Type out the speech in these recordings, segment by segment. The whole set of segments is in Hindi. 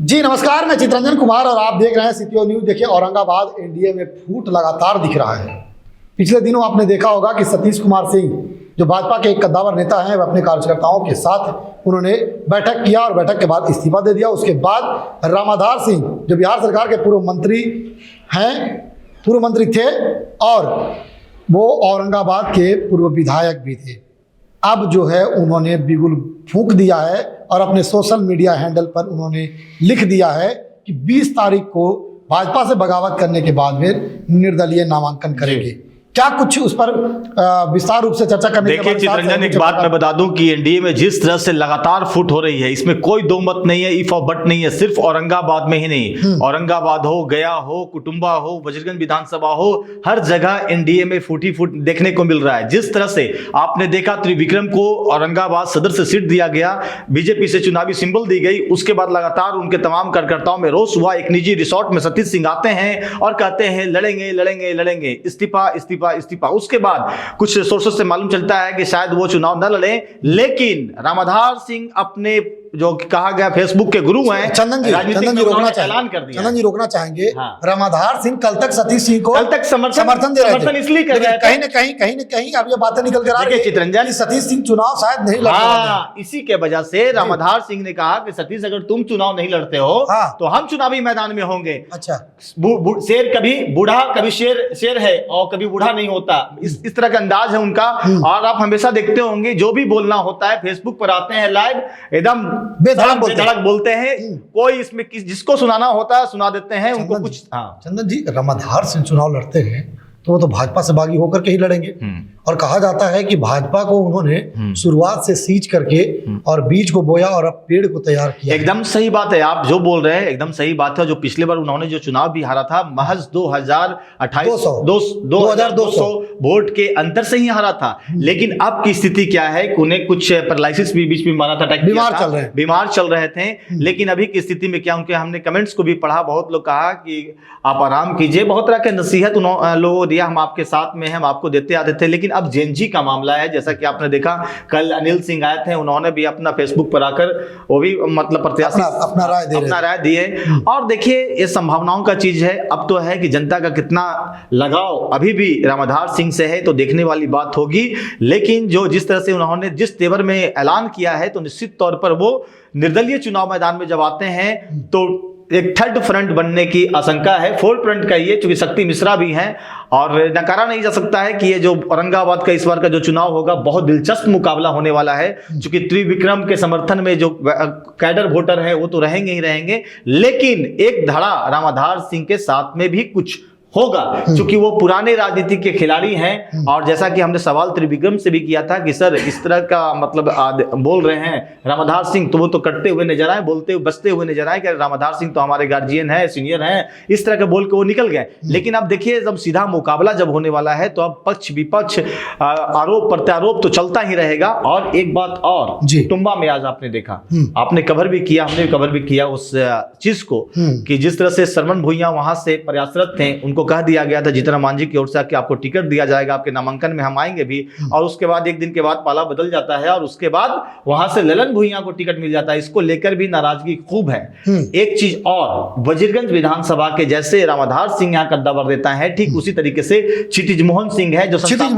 जी नमस्कार, मैं चितरंजन कुमार और आप देख रहे हैं सीटीओ न्यूज। देखिए, औरंगाबाद एनडीए में फूट लगातार दिख रहा है। पिछले दिनों आपने देखा होगा कि सतीश कुमार सिंह जो भाजपा के एक कद्दावर नेता हैं, वह अपने कार्यकर्ताओं के साथ उन्होंने बैठक किया और बैठक के बाद इस्तीफा दे दिया। उसके बाद रामाधार सिंह जो बिहार सरकार के पूर्व मंत्री थे और वो औरंगाबाद के पूर्व विधायक भी थे, अब जो है उन्होंने बिगुल फूंक दिया है और अपने सोशल मीडिया हैंडल पर उन्होंने लिख दिया है कि 20 तारीख को भाजपा से बगावत करने के बाद वे निर्दलीय नामांकन करेंगे। क्या कुछ उस पर विस्तार रूप से चर्चा करने के बाद? देखिए चितरंजन, एक बात मैं बता दूं कि एनडीए में जिस तरह से लगातार फुट हो रही है, इसमें कोई दो मत नहीं है, इफ और बट नहीं है। सिर्फ औरंगाबाद में ही नहीं, औरंगाबाद हो, गया हो, कुटुंबा हो, वजीरगंज विधानसभा हो, हर जगह एनडीए में फूटी फुट देखने को मिल रहा है। जिस तरह से आपने देखा त्रिविक्रम को औरंगाबाद सदर से सीट दिया गया, बीजेपी से चुनावी सिंबल दी गई, उसके बाद लगातार उनके तमाम कार्यकर्ताओं में रोष हुआ। एक निजी रिसोर्ट में सतीश सिंह आते हैं और कहते हैं लड़ेंगे लड़ेंगे लड़ेंगे, इस्तीफा इस्तीफा इस्तीफा। उसके बाद कुछ सोर्सेस से मालूम चलता है कि शायद वो चुनाव न लड़े, लेकिन रामाधार सिंह अपने जो कहा गया फेसबुक के गुरु हैं, चंदन जी ऐलान कर दिया। चंदन जी रोकना चाहेंगे। हाँ। रामाधार सिंह कल तक सतीश सिंह को कल तक समर्थन दे रहे थे, इसलिए कर रहे थे। कहीं न कहीं अब ये बातें निकल कर आ रही है चितरंजन, सतीश सिंह चुनाव शायद नहीं लड़ रहे हैं। इसी के वजह से रामाधार सिंह ने कहा कि सतीश, अगर तुम चुनाव नहीं लड़ते हो तो हम चुनावी मैदान में होंगे। अच्छा, शेर कभी बूढ़ा, कभी शेर है और कभी बूढ़ा नहीं होता, इस तरह का अंदाज है उनका। और आप हमेशा देखते होंगे जो भी बोलना होता है फेसबुक पर आते हैं लाइव, एकदम बेधड़क बोलते हैं। कोई इसमें जिसको सुनाना होता है सुना देते हैं उनको कुछ। चंदन जी, रामाधार सिंह चुनाव लड़ते हैं तो वो तो भाजपा से बागी होकर के ही लड़ेंगे। और कहा जाता है कि भाजपा को उन्होंने शुरुआत से सींच करके और बीज को बोया और अब पेड़ को तैयार किया। एकदम सही बात है, आप जो बोल रहे हैं एकदम सही बात है। जो पिछले बार उन्होंने जो चुनाव भी हारा था, महज 2200 वोट के अंतर से ही हारा था। लेकिन अब की स्थिति क्या है, उन्हें कुछ पैरालिसिस भी बीच में मारा था, बीमार चल रहे थे। लेकिन अभी की स्थिति में क्या, उनके हमने कमेंट्स को भी पढ़ा, बहुत लोग कहा कि आप आराम कीजिए, बहुत तरह के नसीहत लोगों दिया, हम आपके साथ में हैं, हम आपको देते आते थे। लेकिन अब जेएनजी का मामला है, जैसा कि आपने देखा कल अनिल सिंह आए थे, उन्होंने भी अपना फेसबुक पर आकर वो भी मतलब प्रत्याशी अपना राय दिए। और देखिए ये संभावनाओं का चीज है। अब तो है कि जनता का कितना लगाव अभी भी रामाधार सिंह से है तो देखने वाली बात होगी। लेकिन जिस तरह से उन्होंने जिस तेवर में ऐलान किया है, तो निश्चित तौर पर वो निर्दलीय चुनाव मैदान में जब आते हैं तो एक थर्ड फ्रंट बनने की आशंका है। फोर्थ फ्रंट का ये, चूंकि शक्ति मिश्रा भी हैं, और नकारा नहीं जा सकता है कि ये जो औरंगाबाद का इस बार का जो चुनाव होगा बहुत दिलचस्प मुकाबला होने वाला है। चूंकि त्रिविक्रम के समर्थन में जो कैडर वोटर है वो तो रहेंगे ही रहेंगे, लेकिन एक धड़ा रामाधार सिंह के साथ में भी कुछ होगा, क्योंकि वो पुराने राजनीति के खिलाड़ी हैं। और जैसा कि हमने सवाल त्रिविक्रम से भी किया था कि सर इस तरह का मतलब बोल रहे हैं रामाधार सिंह, तो वो तो कटते हुए नजर आए, बोलते हुए बचते हुए नजर आए कि रामाधार सिंह तो हमारे गार्जियन है, सीनियर हैं, इस तरह के बोल के वो निकल गए। लेकिन अब देखिए, जब सीधा मुकाबला जब होने वाला है तो अब पक्ष विपक्ष, आरोप प्रत्यारोप तो चलता ही रहेगा। और एक बात और, कुटुंबा में आज आपने देखा, आपने कवर भी किया, हमने कवर भी किया उस चीज को, कि जिस तरह से श्रवण भुइयां वहां से प्रयासरत थे, उनको कह दिया गया था जीतन राम मांझी की ओर से कि आपको टिकट दिया जाएगा, आपके नामांकन में हम आएंगे भी। और उसके बाद एक दिन के बाद पाला बदल जाता है और उसके बाद वहां से ललन भुइयां को टिकट मिल जाता है। इसको लेकर भी नाराजगी खूब है। एक चीज और, वजीरगंज विधानसभा के जैसे रामाधार सिंह यहाँ कद्दावर देता है, ठीक उसी तरीके से क्षितिज मोहन सिंह है जो क्षितिज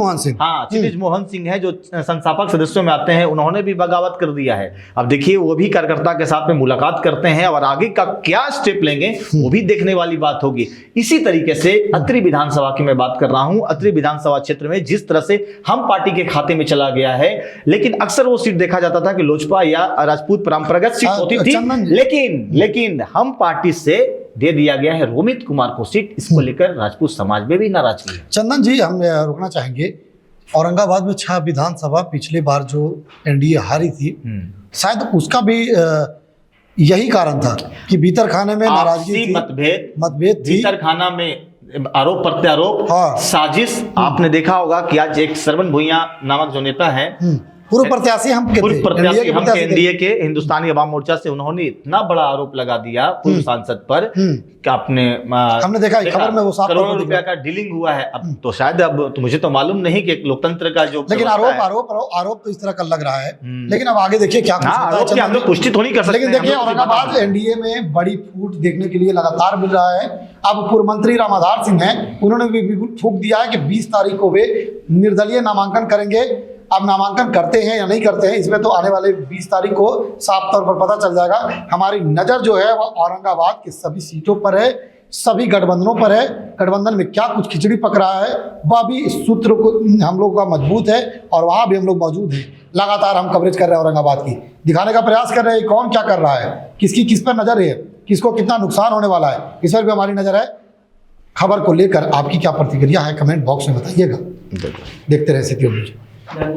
मोहन सिंह है जो संस्थापक सदस्यों में आते हैं, उन्होंने भी बगावत कर दिया है। अब देखिए वो भी कार्यकर्ता के साथ में मुलाकात करते हैं और आगे का क्या स्टेप लेंगे वो भी देखने वाली बात होगी। इसी तरीके से अत्रि विधानसभा की मैं बात कर रहा हूं, अत्रि विधानसभा क्षेत्र में जिस तरह से हम पार्टी के खाते में चला गया है, लेकिन अक्सर वो सीट देखा जाता था कि लोजपा या राजपूत परंपरागत सीट होती थी, लेकिन हम पार्टी से दे दिया गया है रोमित कुमार को सीट। इसको लेकर राजपूत समाज में भी नाराजगी है। चंदन जी, हम रुकना चाहेंगे, औरंगाबाद में 6 विधानसभा पिछली बार जो एनडीए हारी थी, शायद उसका भी यही कारण था कि भीतर खाने में नाराजगी, मतभेद थी, भीतर खाना में आरोप प्रत्यारोप, साजिश। आपने देखा होगा कि आज एक श्रवण भुइयां नामक जो नेता है, पूर्व प्रत्याशी हम के पूर्व थे, प्रत्याशी NDA के हम प्रत्याशी थे। एनडीए के हिंदुस्तानी अवाम मोर्चा से, उन्होंने इतना बड़ा आरोप लगा दिया पूर्व सांसद पर कि आपने हमने देखा खबर में वो साफ तौर करोड़ों पर रुपया का डीलिंग हुआ है। अब तो शायद, अब तो मुझे तो मालूम नहीं कि एक लोकतंत्र का जो लेकिन व्यवस्था है। आरोप तो इस तरह का लग रहा है। लेकिन अब आगे देखिए क्या कुछ हाँ, होता है, आरोप की हम लोग पुष्टि थोड़ी कर सकते लेकिन हैं, देखिए हम लोग तो औरंगाबाद बता सकते एनडीए में बड़ी फूट देखने के लिए लगातार मिल रहा है। अब पूर्व मंत्री राम आधार सिंह हैं, उन्होंने भी बिल्कुल फूंक दिया है कि 20 तारीख को वे निर्दलीय नामांकन करेंगे। अब नामांकन करते हैं या नहीं करते हैं, इसमें तो आने वाले 20 तारीख को साफ तौर पर पता चल जाएगा। हमारी नज़र जो है वह औरंगाबाद के सभी सीटों पर है, सभी गठबंधनों पर है। गठबंधन में क्या कुछ खिचड़ी पक रहा है, वह भी सूत्र को हम लोग का मजबूत है और वहाँ भी हम लोग मौजूद हैं। लगातार हम कवरेज कर रहे हैं औरंगाबाद की, दिखाने का प्रयास कर रहे हैं कौन क्या कर रहा है, किसकी किस पर नज़र है, किसको कितना नुकसान होने वाला है, इस पर भी हमारी नज़र है। खबर को लेकर आपकी क्या प्रतिक्रिया है, कमेंट बॉक्स में बताइएगा। देखते रहे CPO न्यूज़।